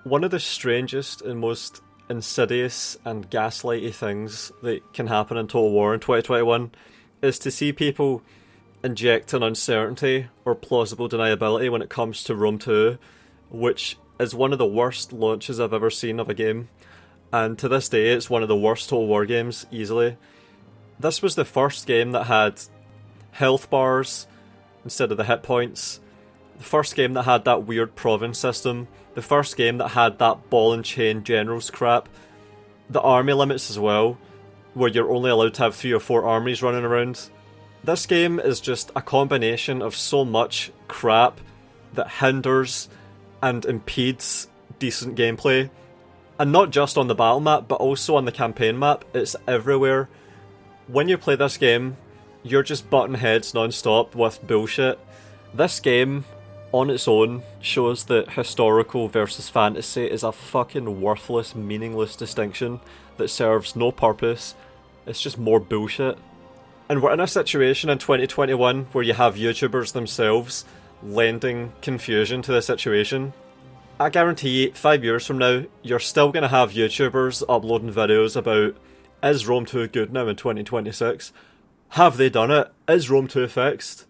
One of the strangest and most insidious and gaslighty things that can happen in Total War in 2021 is to see people inject an uncertainty or plausible deniability when it comes to Rome 2, which is one of the worst launches I've ever seen of a game. And to this day, it's one of the worst Total War games, easily. This was the first game that had health bars instead of the hit points. The first game that had that weird province system. The first game that had that ball and chain generals crap. The army limits as well, where you're only allowed to have 3 or 4 armies running around. This game is just a combination of so much crap that hinders and impedes decent gameplay. And not just on the battle map, but also on the campaign map. It's everywhere. When you play this game, you're just butting heads non-stop with bullshit. This game, on its own, shows that historical versus fantasy is a fucking worthless, meaningless distinction that serves no purpose. It's just more bullshit. And we're in a situation in 2021 where you have YouTubers themselves lending confusion to the situation. I guarantee 5 years from now, you're still going to have YouTubers uploading videos about, is Rome 2 good now in 2026? Have they done it? Is Rome 2 fixed?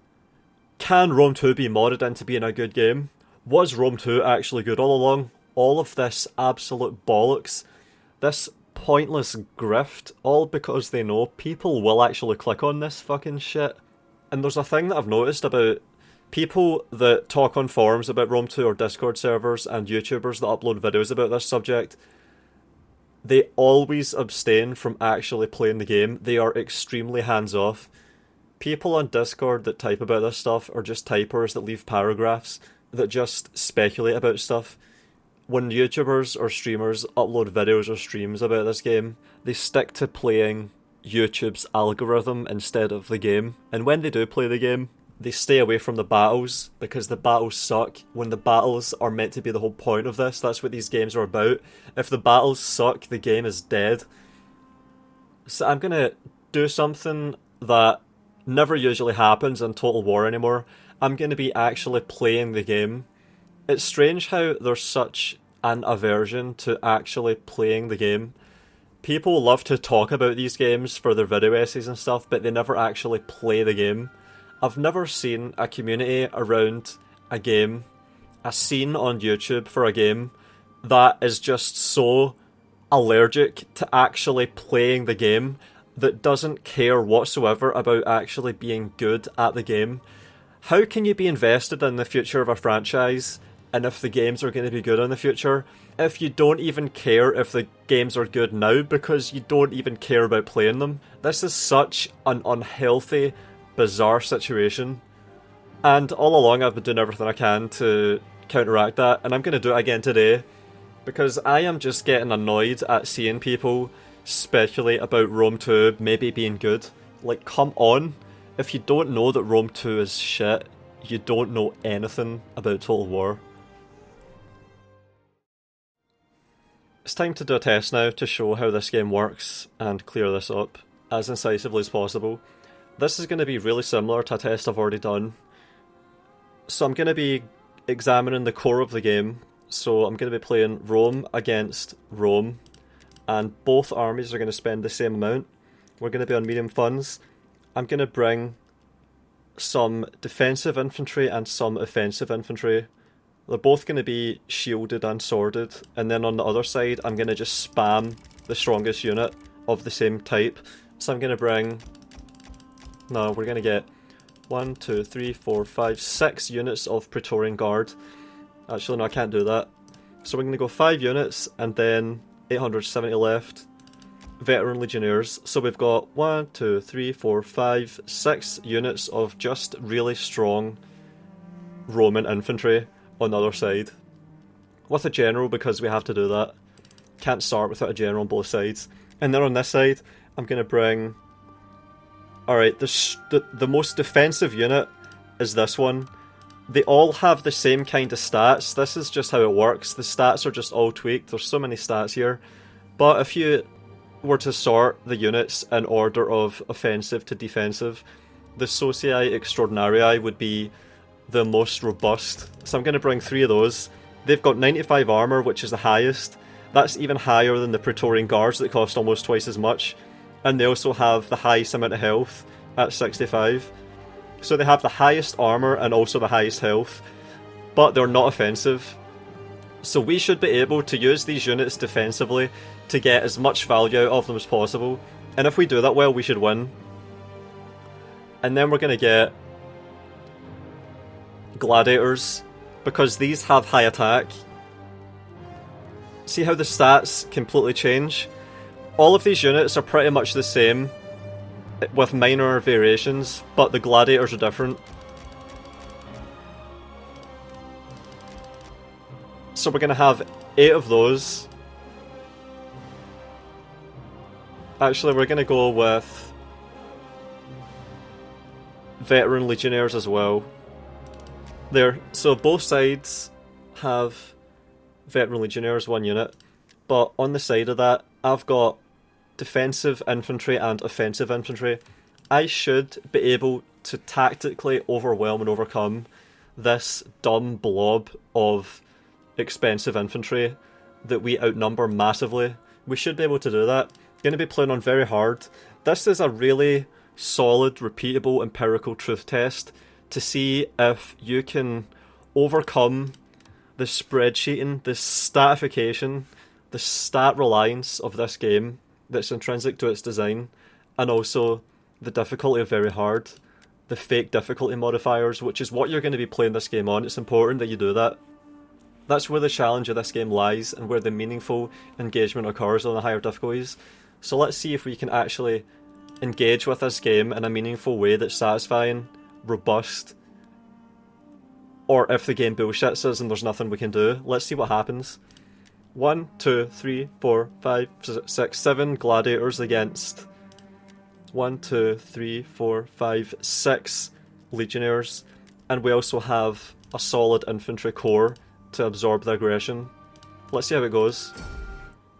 Can Rome 2 be modded into being a good game? Was Rome 2 actually good all along? All of this absolute bollocks, this pointless grift, all because they know people will actually click on this fucking shit. And there's a thing that I've noticed about people that talk on forums about Rome 2 or Discord servers and YouTubers that upload videos about this subject. They always abstain from actually playing the game. They are extremely hands-off. People on Discord that type about this stuff are just typers that leave paragraphs, that just speculate about stuff. When YouTubers or streamers upload videos or streams about this game, they stick to playing YouTube's algorithm instead of the game. And when they do play the game, they stay away from the battles, because the battles suck. When the battles are meant to be the whole point of this, that's what these games are about. If the battles suck, the game is dead. So I'm gonna do something that never usually happens in Total War anymore. I'm gonna be actually playing the game. It's strange how there's such an aversion to actually playing the game. People love to talk about these games for their video essays and stuff, but they never actually play the game. I've never seen a community around a game, a scene on YouTube for a game, that is just so allergic to actually playing the game, that doesn't care whatsoever about actually being good at the game. How can you be invested in the future of a franchise, and if the games are going to be good in the future, if you don't even care if the games are good now because you don't even care about playing them? This is such an unhealthy, bizarre situation, and all along I've been doing everything I can to counteract that, and I'm going to do it again today, because I am just getting annoyed at seeing people speculate about Rome 2 maybe being good. Like, come on. If you don't know that Rome 2 is shit, you don't know anything about Total War. It's time to do a test now to show how this game works and clear this up as incisively as possible. This is going to be really similar to a test I've already done. So I'm going to be examining the core of the game. So I'm going to be playing Rome against Rome, and both armies are going to spend the same amount. We're going to be on medium funds. I'm going to bring some defensive infantry and some offensive infantry. They're both going to be shielded and sworded, and then on the other side I'm going to just spam the strongest unit of the same type. So I'm going to bring... No, we're going to get 1, 2, 3, 4, 5, 6 units of Praetorian Guard. Actually, no, I can't do that. So we're going to go 5 units, and then 870 left. Veteran Legionnaires. So we've got 1, 2, 3, 4, 5, 6 units of just really strong Roman infantry on the other side. With a general, because we have to do that. Can't start without a general on both sides. And then on this side, I'm going to bring... Alright, the most defensive unit is this one. They all have the same kind of stats. This is just how it works. The stats are just all tweaked. There's so many stats here. But if you were to sort the units in order of offensive to defensive, the Socii Extraordinarii would be the most robust. So I'm going to bring 3 of those. They've got 95 armor, which is the highest. That's even higher than the Praetorian Guards that cost almost twice as much. And they also have the highest amount of health at 65. So they have the highest armor and also the highest health, but they're not offensive. So we should be able to use these units defensively to get as much value out of them as possible. And if we do that well, we should win. And then we're going to get gladiators, because these have high attack. See how the stats completely change? All of these units are pretty much the same, with minor variations, but the gladiators are different. So we're going to have 8 of those. Actually, we're going to go with veteran legionnaires as well. There, so both sides have veteran legionnaires, 1 unit, but on the side of that, I've got defensive infantry and offensive infantry. I should be able to tactically overwhelm and overcome this dumb blob of expensive infantry that we outnumber massively. We should be able to do that. Going to be playing on very hard. This is a really solid, repeatable, empirical truth test to see if you can overcome the spreadsheeting, the statification, the stat reliance of this game that's intrinsic to its design, and also the difficulty of very hard, the fake difficulty modifiers, which is what you're going to be playing this game on. It's important that you do that. That's where the challenge of this game lies, and where the meaningful engagement occurs on the higher difficulties. So let's see if we can actually engage with this game in a meaningful way that's satisfying, robust, or if the game bullshits us and there's nothing we can do. Let's see what happens. 1, 2, 3, 4, 5, 6, 7 gladiators against 1, 2, 3, 4, 5, 6 legionnaires, and we also have a solid infantry core to absorb the aggression. Let's see how it goes.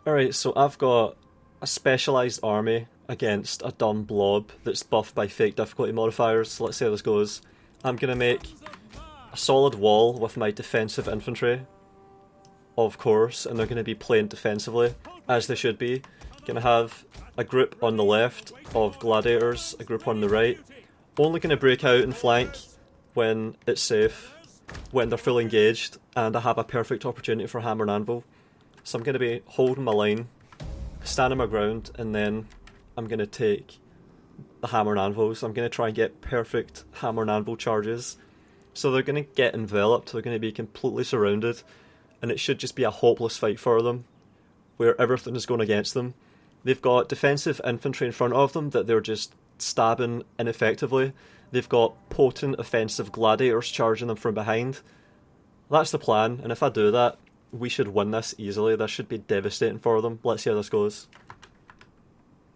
Alright, so I've got a specialised army against a dumb blob that's buffed by fake difficulty modifiers. So let's see how this goes. I'm going to make a solid wall with my defensive infantry, of course, and they're going to be playing defensively, as they should be. Going to have a group on the left of gladiators, a group on the right. Only going to break out and flank when it's safe, when they're fully engaged, and I have a perfect opportunity for hammer and anvil. So I'm going to be holding my line, standing my ground, and then I'm going to take the hammer and anvil. So I'm going to try and get perfect hammer and anvil charges. So they're going to get enveloped, they're going to be completely surrounded, and it should just be a hopeless fight for them, where everything is going against them. They've got defensive infantry in front of them that they're just stabbing ineffectively. They've got potent offensive gladiators charging them from behind. That's the plan, and if I do that, we should win this easily. This should be devastating for them. Let's see how this goes.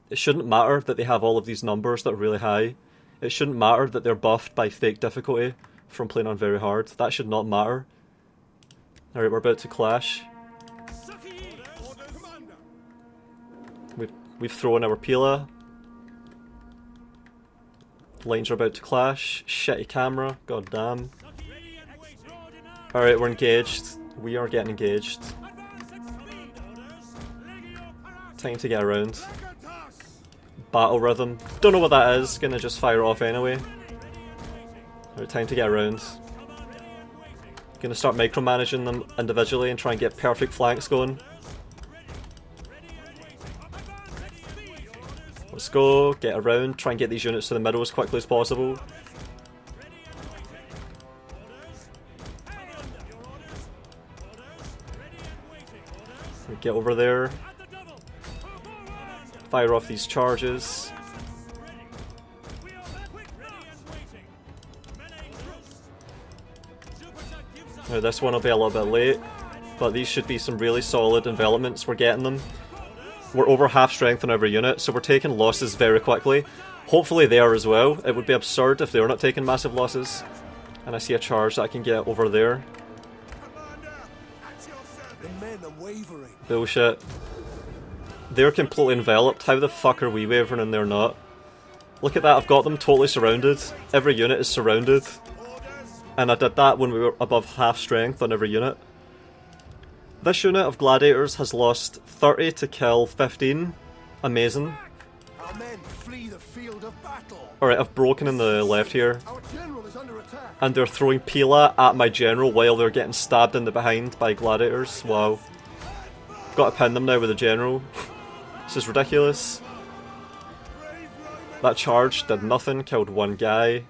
It shouldn't matter that they have all of these numbers that are really high. It shouldn't matter that they're buffed by fake difficulty from playing on very hard. That should not matter. Alright, we're about to clash. We've thrown our Pila. Lines are about to clash. Shitty camera. God damn. Alright, we're engaged. We are getting engaged. Time to get around. Battle rhythm. Don't know what that is. Gonna just fire off anyway. Alright, time to get around. Gonna start micromanaging them individually and try and get perfect flanks going. Let's go, get around, try and get these units to the middle as quickly as possible. Get over there. Fire off these charges. Now this one will be a little bit late, but these should be some really solid envelopments. We're getting them. We're over half strength on every unit, so we're taking losses very quickly. Hopefully they are as well. It would be absurd if they were not taking massive losses. And I see a charge that I can get over there. Bullshit. They're completely enveloped. How the fuck are we wavering and they're not? Look at that, I've got them totally surrounded. Every unit is surrounded. And I did that when we were above half strength on every unit. This unit of gladiators has lost 30 to kill 15. Amazing. Our men flee the field of battle. Alright, I've broken in the left here. Our general is under attack. And they're throwing Pila at my general while they're getting stabbed in the behind by gladiators. Wow. Got to pin them now with the general. This is ridiculous. That charge did nothing, killed one guy.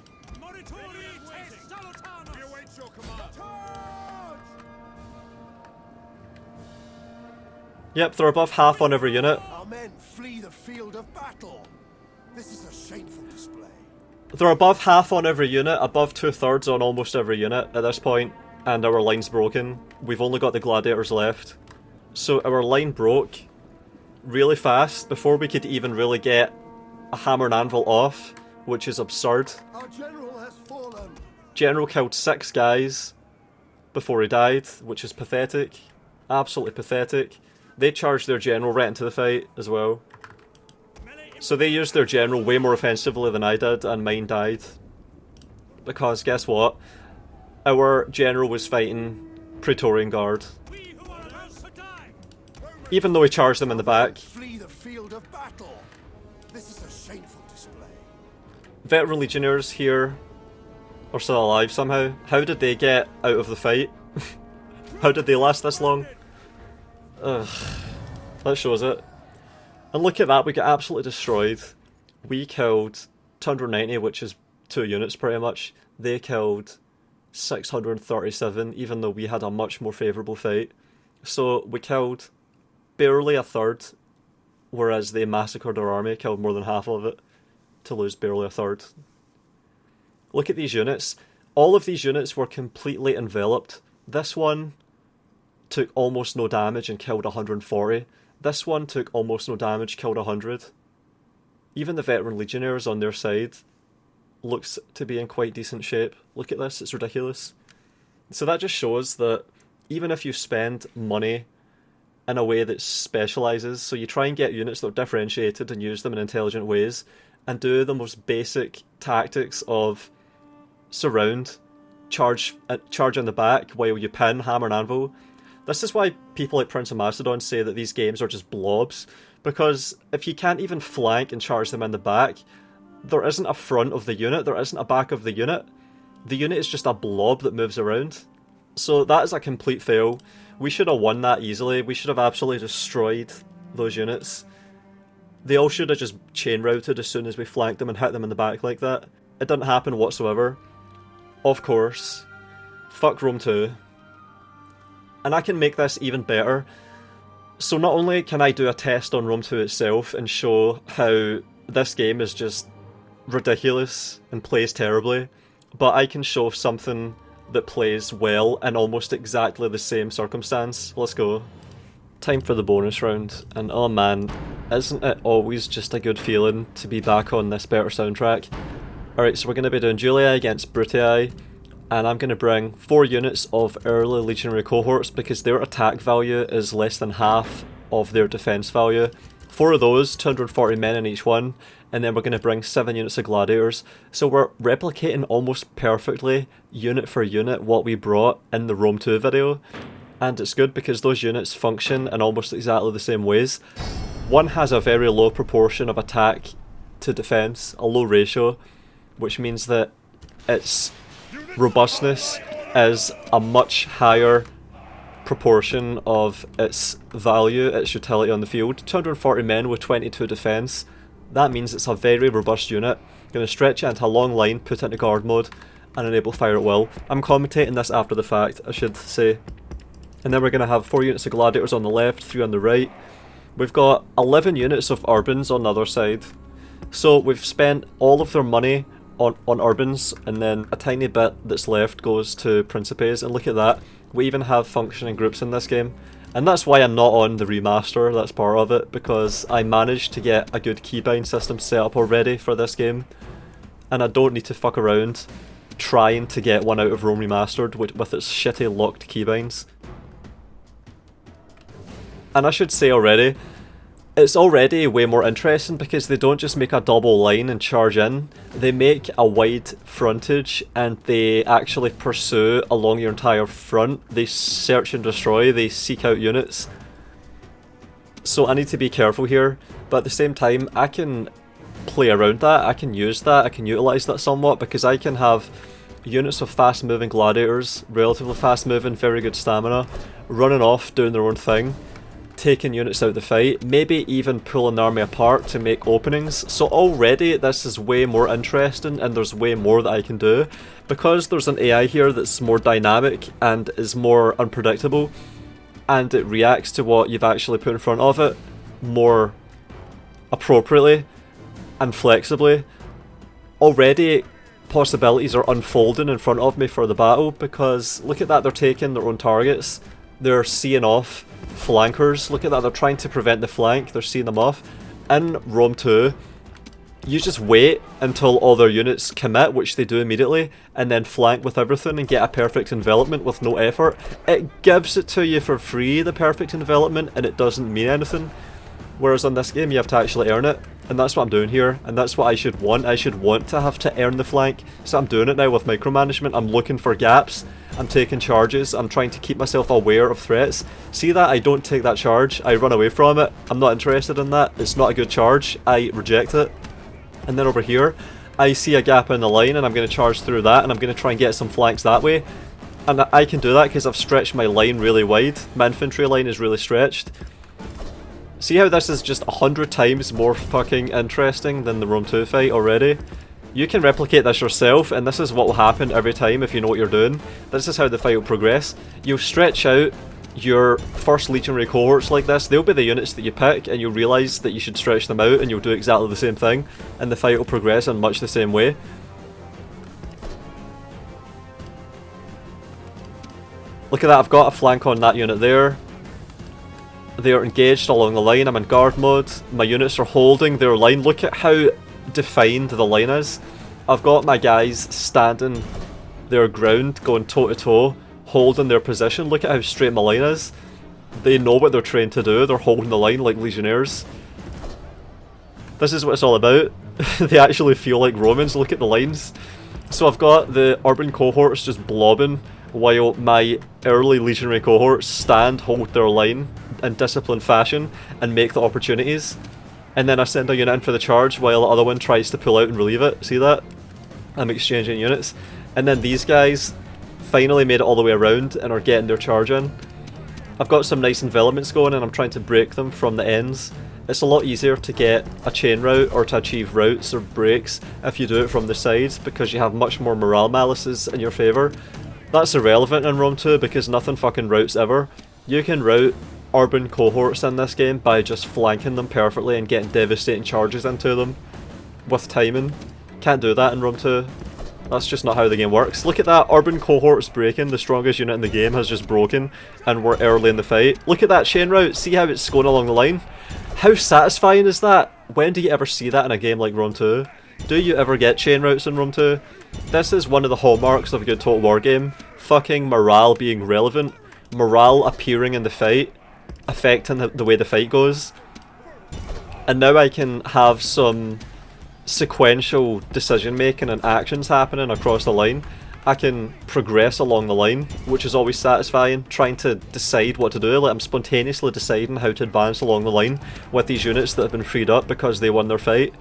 Yep, they're above half on every unit. Our men flee the field of battle. This is a shameful display. They're above half on every unit, above 2/3 on almost every unit at this point, and our line's broken. We've only got the gladiators left. So our line broke really fast before we could even really get a hammer and anvil off, which is absurd. Our general has fallen. General killed 6 guys before he died, which is pathetic. Absolutely pathetic. They charged their general right into the fight as well. So they used their general way more offensively than I did, and mine died. Because guess what? Our general was fighting Praetorian Guard. Even though he charged them in the back. Flee the field of battle. This is a shameful display. Veteran Legionnaires here are still alive somehow. How did they get out of the fight? How did they last this long? Ugh. That shows it. And look at that, we got absolutely destroyed. We killed 290, which is 2 units pretty much. They killed 637, even though we had a much more favourable fight. So we killed barely a third, whereas they massacred our army, killed more than half of it, to lose barely a third. Look at these units. All of these units were completely enveloped. This one took almost no damage and killed 140. This one took almost no damage, killed 100. Even the veteran legionnaires on their side looks to be in quite decent shape. Look at this, it's ridiculous. So that just shows that even if you spend money in a way that specialises, so you try and get units that are differentiated and use them in intelligent ways, and do the most basic tactics of surround, charge in the back while you pin, hammer and anvil. This is why people like Prince of Macedon say that these games are just blobs, because if you can't even flank and charge them in the back, there isn't a front of the unit, there isn't a back of the unit. The unit is just a blob that moves around. So that is a complete fail. We should have won that easily. We should have absolutely destroyed those units. They all should have just chain routed as soon as we flanked them and hit them in the back like that. It didn't happen whatsoever. Of course. Fuck Rome 2. And I can make this even better. So not only can I do a test on Rome 2 itself and show how this game is just ridiculous and plays terribly, but I can show something that plays well in almost exactly the same circumstance. Let's go. Time for the bonus round, and oh man, isn't it always just a good feeling to be back on this better soundtrack. Alright, so we're going to be doing Julia against Brutii, and I'm going to bring 4 units of early legionary cohorts because their attack value is less than half of their defense value. 4 of those, 240 men in each one, and then we're going to bring 7 units of gladiators. So we're replicating almost perfectly, unit for unit, what we brought in the Rome 2 video. And it's good because those units function in almost exactly the same ways. One has a very low proportion of attack to defense, a low ratio, which means that its robustness is a much higher proportion of its value, its utility on the field. 240 men with 22 defense. That means it's a very robust unit. Going to stretch it into a long line, put it into guard mode, and enable fire at will. I'm commentating this after the fact, I should say. And then we're going to have 4 units of gladiators on the left, 3 on the right. We've got 11 units of urbans on the other side. So we've spent all of their money on urbans, and then a tiny bit that's left goes to principes, and look at that. We even have functioning groups in this game. And that's why I'm not on the remaster, that's part of it, because I managed to get a good keybind system set up already for this game, and I don't need to fuck around trying to get one out of Rome Remastered with its shitty locked keybinds. And I should say already, it's already way more interesting because they don't just make a double line and charge in, they make a wide frontage and they actually pursue along your entire front. They search and destroy, they seek out units. So I need to be careful here, but at the same time I can play around that, I can use that, I can utilise that somewhat, because I can have units of fast moving gladiators, relatively fast moving, very good stamina, running off, doing their own thing, taking units out of the fight, maybe even pulling the army apart to make openings. So already this is way more interesting and there's way more that I can do. Because there's an AI here that's more dynamic and is more unpredictable, and it reacts to what you've actually put in front of it more appropriately and flexibly. Already possibilities are unfolding in front of me for the battle, because look at that, they're taking their own targets, they're seeing off flankers, look at that, they're trying to prevent the flank, they're seeing them off. In Rome 2, you just wait until all their units commit, which they do immediately, and then flank with everything and get a perfect envelopment with no effort. It gives it to you for free, the perfect envelopment, and it doesn't mean anything. Whereas on this game you have to actually earn it, and that's what I'm doing here, and that's what I should want. I should want to have to earn the flank, so I'm doing it now with micromanagement. I'm looking for gaps, I'm taking charges, I'm trying to keep myself aware of threats. See that? I don't take that charge, I run away from it, I'm not interested in that, it's not a good charge, I reject it. And then over here, I see a gap in the line and I'm going to charge through that, and I'm going to try and get some flanks that way. And I can do that because I've stretched my line really wide, my infantry line is really stretched. See how this is just 100 times more fucking interesting than the Rome 2 fight already? You can replicate this yourself, and this is what will happen every time if you know what you're doing. This is how the fight will progress. You'll stretch out your first legionary cohorts like this. They'll be the units that you pick, and you'll realise that you should stretch them out, and you'll do exactly the same thing, and the fight will progress in much the same way. Look at that, I've got a flank on that unit there. They are engaged along the line, I'm in guard mode, my units are holding their line. Look at how defined the line is. I've got my guys standing their ground, going toe to toe, holding their position. Look at how straight my line is. They know what they're trained to do, they're holding the line like legionnaires. This is what it's all about. They actually feel like Romans, look at the lines. So I've got the urban cohorts just blobbing, while my early legionary cohorts stand, hold their line in disciplined fashion, and make the opportunities. And then I send a unit in for the charge while the other one tries to pull out and relieve it. See that? I'm exchanging units. And then these guys finally made it all the way around and are getting their charge in. I've got some nice envelopments going and I'm trying to break them from the ends. It's a lot easier to get a chain route or to achieve routes or breaks if you do it from the sides, because you have much more morale malices in your favour. That's irrelevant in Rome 2 because nothing fucking routes ever. You can route urban cohorts in this game by just flanking them perfectly and getting devastating charges into them with timing. Can't do that in Rome 2. That's just not how the game works. Look at that, urban cohorts breaking, the strongest unit in the game has just broken and we're early in the fight. Look at that chain route, see how it's going along the line? How satisfying is that? When do you ever see that in a game like Rome 2? Do you ever get chain routes in Rome 2? This is one of the hallmarks of a good Total War game. Fucking morale being relevant. Morale appearing in the fight. Affecting the way the fight goes. And now I can have some sequential decision making and actions happening across the line. I can progress along the line, which is always satisfying, trying to decide what to do. Like, I'm spontaneously deciding how to advance along the line with these units that have been freed up because they won their fight.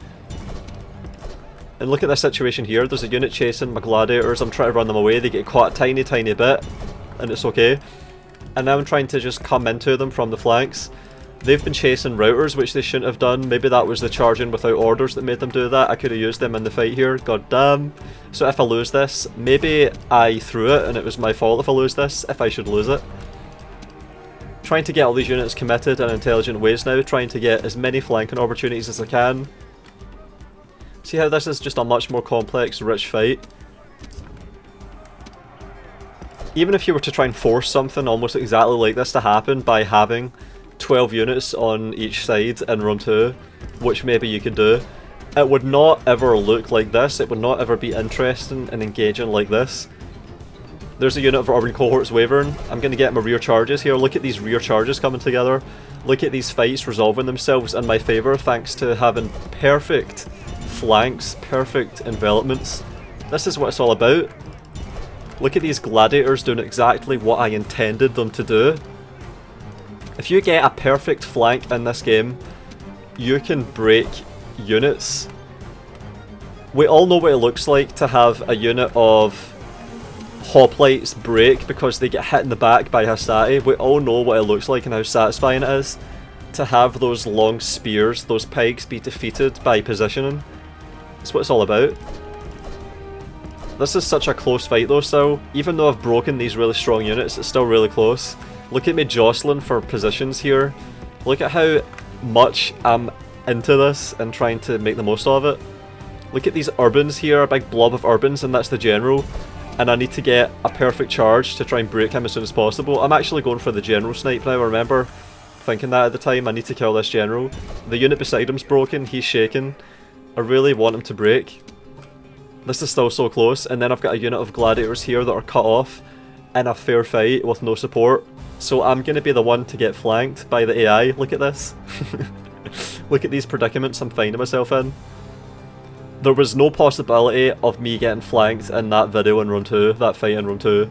And look at this situation here, there's a unit chasing my gladiators, I'm trying to run them away, they get caught a tiny bit, and it's okay. And now I'm trying to just come into them from the flanks. They've been chasing routers, which they shouldn't have done. Maybe that was the charging without orders that made them do that. I could have used them in the fight here, god damn. So if I lose this, maybe I threw it and it was my fault if I lose this, if I should lose it. Trying to get all these units committed in intelligent ways now, trying to get as many flanking opportunities as I can. See how this is just a much more complex, rich fight? Even if you were to try and force something almost exactly like this to happen by having 12 units on each side in Rome 2, which maybe you could do, it would not ever look like this, it would not ever be interesting and engaging like this. There's a unit of urban cohorts wavering. I'm going to get my rear charges here. Look at these rear charges coming together. Look at these fights resolving themselves in my favour thanks to having perfect flanks, perfect envelopments. This is what it's all about. Look at these gladiators doing exactly what I intended them to do. If you get a perfect flank in this game, you can break units. We all know what it looks like to have a unit of hoplites break because they get hit in the back by Hastati. We all know what it looks like and how satisfying it is to have those long spears, those pikes, be defeated by positioning. That's what it's all about. This is such a close fight though still. Even though I've broken these really strong units, it's still really close. Look at me jostling for positions here. Look at how much I'm into this and trying to make the most of it. Look at these urbans here, a big blob of urbans, and that's the general. And I need to get a perfect charge to try and break him as soon as possible. I'm actually going for the general snipe now, I remember thinking that at the time. I need to kill this general. The unit beside him's broken, he's shaking. I really want him to break. This is still so close, and then I've got a unit of gladiators here that are cut off in a fair fight with no support. So I'm going to be the one to get flanked by the AI. Look at this. Look at these predicaments I'm finding myself in. There was no possibility of me getting flanked in that video in round 2, that fight in round 2.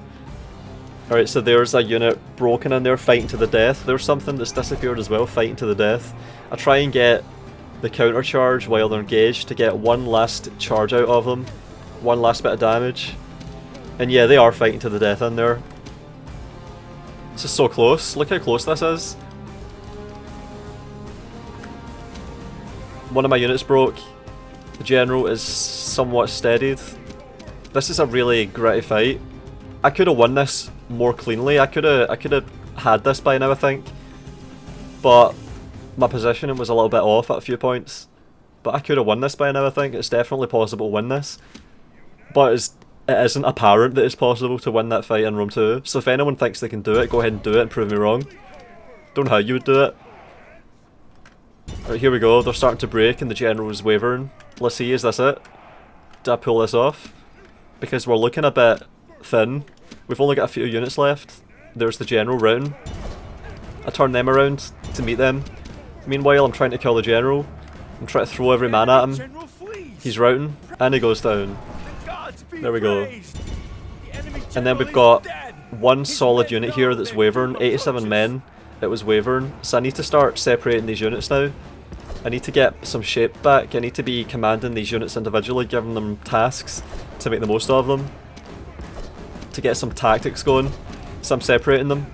Alright, so there's a unit broken in there fighting to the death. There's something that's disappeared as well, fighting to the death. I try and get the counter charge while they're engaged to get one last charge out of them. One last bit of damage. And yeah, they are fighting to the death in there. This is so close. Look how close this is. One of my units broke. The general is somewhat steadied. This is a really gritty fight. I could have won this more cleanly. I could have had this by now, I think. But my positioning was a little bit off at a few points. But I could have won this by now, I think. It's definitely possible to win this. But it isn't apparent that it's possible to win that fight in round 2. So if anyone thinks they can do it, go ahead and do it and prove me wrong. Don't know how you would do it. Right, here we go. They're starting to break and the general is wavering. Let's see, is this it? Did I pull this off? Because we're looking a bit thin. We've only got a few units left. There's the general routing. I turn them around to meet them. Meanwhile, I'm trying to kill the general. I'm trying to throw every man at him. He's routing, and he goes down. There we go. And then we've got one solid unit here that's wavering. 87 men. It was wavering. So I need to start separating these units now. I need to get some shape back. I need to be commanding these units individually, giving them tasks to make the most of them. To get some tactics going. So I'm separating them.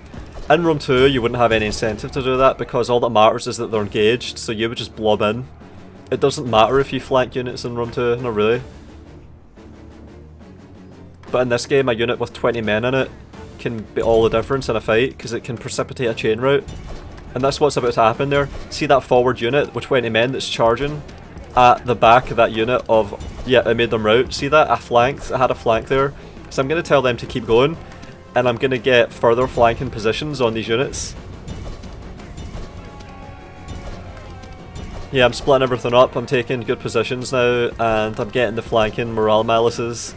In round 2 you wouldn't have any incentive to do that because all that matters is that they're engaged, so you would just blob in. It doesn't matter if you flank units in round 2, not really. But in this game, a unit with 20 men in it can be all the difference in a fight because it can precipitate a chain route. And that's what's about to happen there. See that forward unit with 20 men that's charging at the back of that unit of... Yeah, I made them route. See that? I flanked. I had a flank there. So I'm going to tell them to keep going. And I'm going to get further flanking positions on these units. Yeah, I'm splitting everything up. I'm taking good positions now. And I'm getting the flanking morale malices.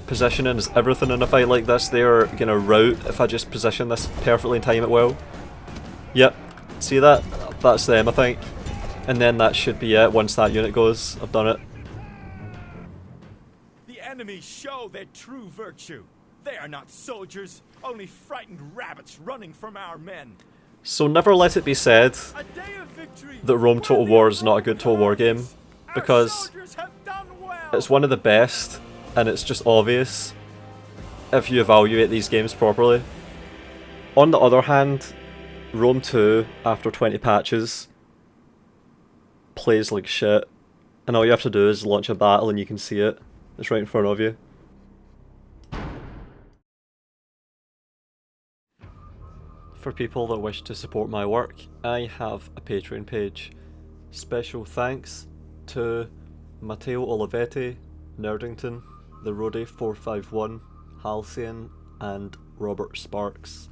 Positioning is everything in a fight like this. They're going to rout if I just position this perfectly and time it well. Yep. See that? That's them, I think. And then that should be it once that unit goes. I've done it. The enemy show their true virtue. They are not soldiers, only frightened rabbits running from our men. So never let it be said A day of victory that Rome Total War is not a good Total War game. Because it's one of the best. And it's just obvious if you evaluate these games properly. On the other hand, Rome 2, after 20 patches, plays like shit. And all you have to do is launch a battle and you can see it. It's right in front of you. For people that wish to support my work, I have a Patreon page. Special thanks to Matteo Olivetti, Nerdington, The Roadie 451, Halcyon, and Robert Sparks.